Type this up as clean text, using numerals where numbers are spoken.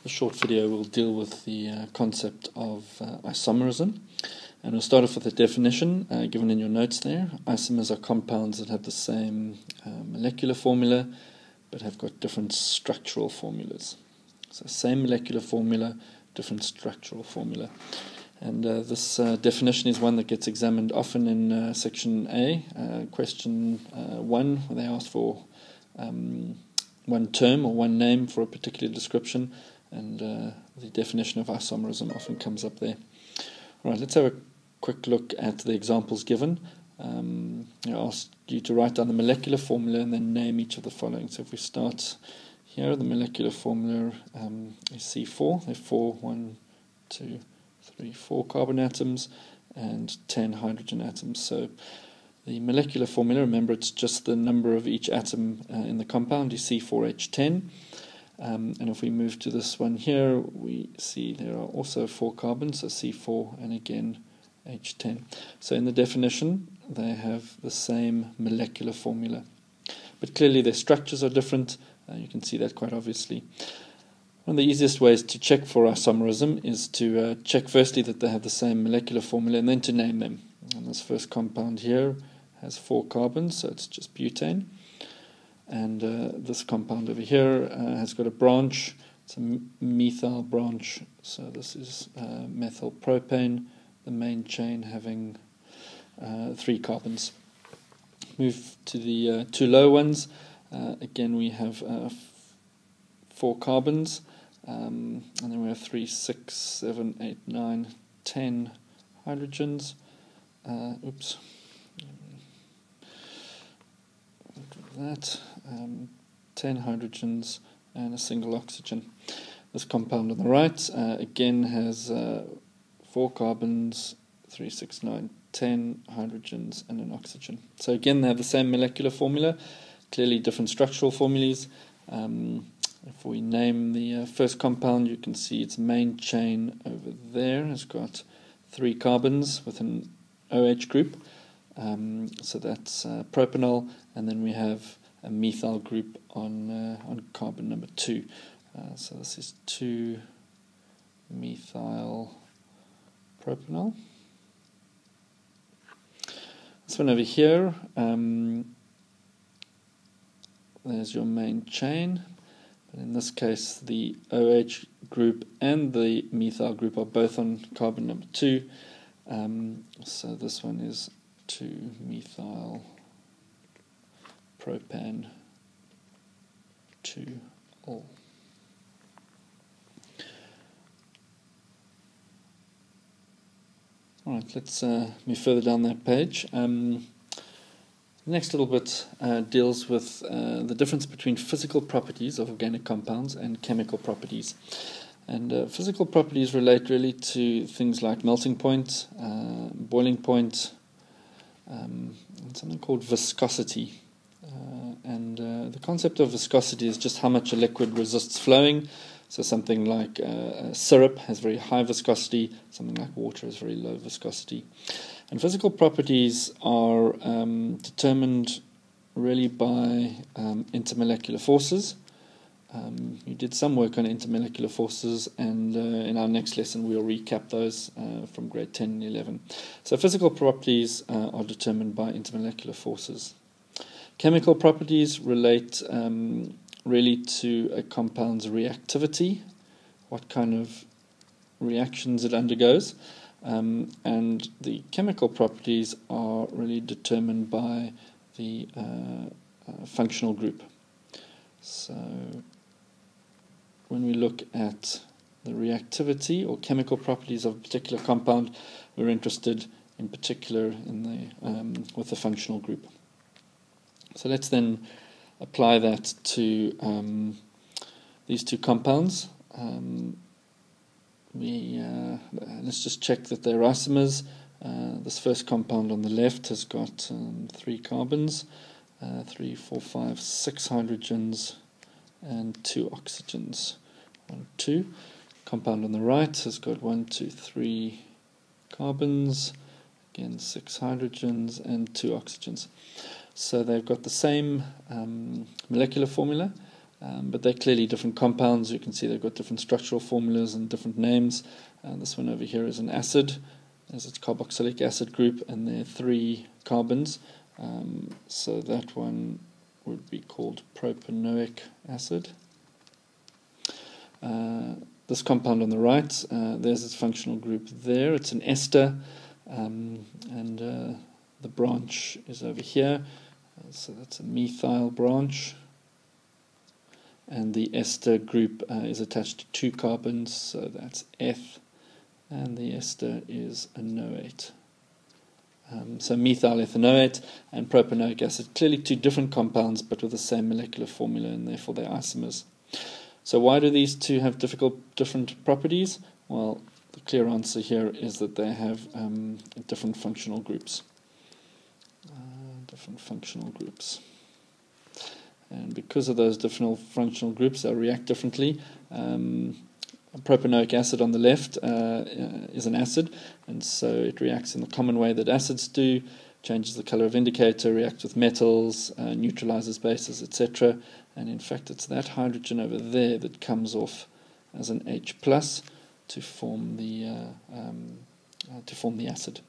The short video will deal with the concept of isomerism, and we'll start off with a definition given in your notes there. Isomers are compounds that have the same molecular formula but have got different structural formulas. So same molecular formula, different structural formula. And this definition is one that gets examined often in section A, question 1, where they ask for one term or one name for a particular description, and the definition of isomerism often comes up there. Alright, let's have a quick look at the examples given. I asked you to write down the molecular formula and then name each of the following. So if we start here, the molecular formula is C4. There are 4 carbon atoms and 10 hydrogen atoms. So the molecular formula, remember, it's just the number of each atom in the compound, is C4H10. And if we move to this one here, we see there are also 4 carbons, so C4 and again H10. So in the definition, they have the same molecular formula. But clearly their structures are different. You can see that quite obviously. One of the easiest ways to check for isomerism is to check firstly that they have the same molecular formula and then to name them. And this first compound here has 4 carbons, so it's just butane. And this compound over here has got a branch. It's a methyl branch, so this is methyl propane, the main chain having 3 carbons. Move to the 2 low ones. Again, we have 4 carbons, and then we have 3, 6, 7, 8, 9, 10 hydrogens. That 10 hydrogens and a single oxygen. This compound on the right again has 4 carbons, 3, 6, 9, 10 hydrogens and an oxygen. So again they have the same molecular formula, clearly different structural formulas. If we name the first compound, you can see its main chain over there has got 3 carbons with an OH group. So that's propanol, and then we have a methyl group on carbon number 2. So this is 2-methyl propanol. This one over here, there's your main chain. But in this case, the OH group and the methyl group are both on carbon number 2. So this one is 2-methyl propane 2-ol. Alright, let's move further down that page. The next little bit deals with the difference between physical properties of organic compounds and chemical properties. And physical properties relate really to things like melting point, boiling point, and something called viscosity. The concept of viscosity is just how much a liquid resists flowing. So something like syrup has very high viscosity, something like water has very low viscosity. And physical properties are determined really by intermolecular forces. You did some work on intermolecular forces, and in our next lesson we'll recap those from grade 10 and 11. So physical properties are determined by intermolecular forces. Chemical properties relate really to a compound's reactivity, what kind of reactions it undergoes, and the chemical properties are really determined by the functional group. So when we look at the reactivity or chemical properties of a particular compound, we're interested in particular in the with the functional group. So let's then apply that to these 2 compounds. Let's just check that they're isomers. This first compound on the left has got 3 carbons, 3, 4, 5, 6 hydrogens and 2 oxygens. 1, 2. Compound on the right has got 1, 2, 3 carbons, again 6 hydrogens and 2 oxygens. So they've got the same molecular formula, but they're clearly different compounds. You can see they've got different structural formulas and different names. This one over here is an acid, as its carboxylic acid group, and there are 3 carbons. So that one would be called propanoic acid. This compound on the right, there's its functional group there. It's an ester, and the branch is over here. So that's a methyl branch. And the ester group is attached to 2 carbons, so that's F, and the ester is a noate. So methyl ethanoate and propanoic acid, clearly 2 different compounds but with the same molecular formula, and therefore they're isomers. So why do these 2 have different properties? Well, the clear answer here is that they have different functional groups. And because of those different functional groups, they'll react differently. Propanoic acid on the left is an acid, and so it reacts in the common way that acids do, changes the color of indicator, reacts with metals, neutralizes bases, etc. And in fact, it's that hydrogen over there that comes off as an H plus to form the acid.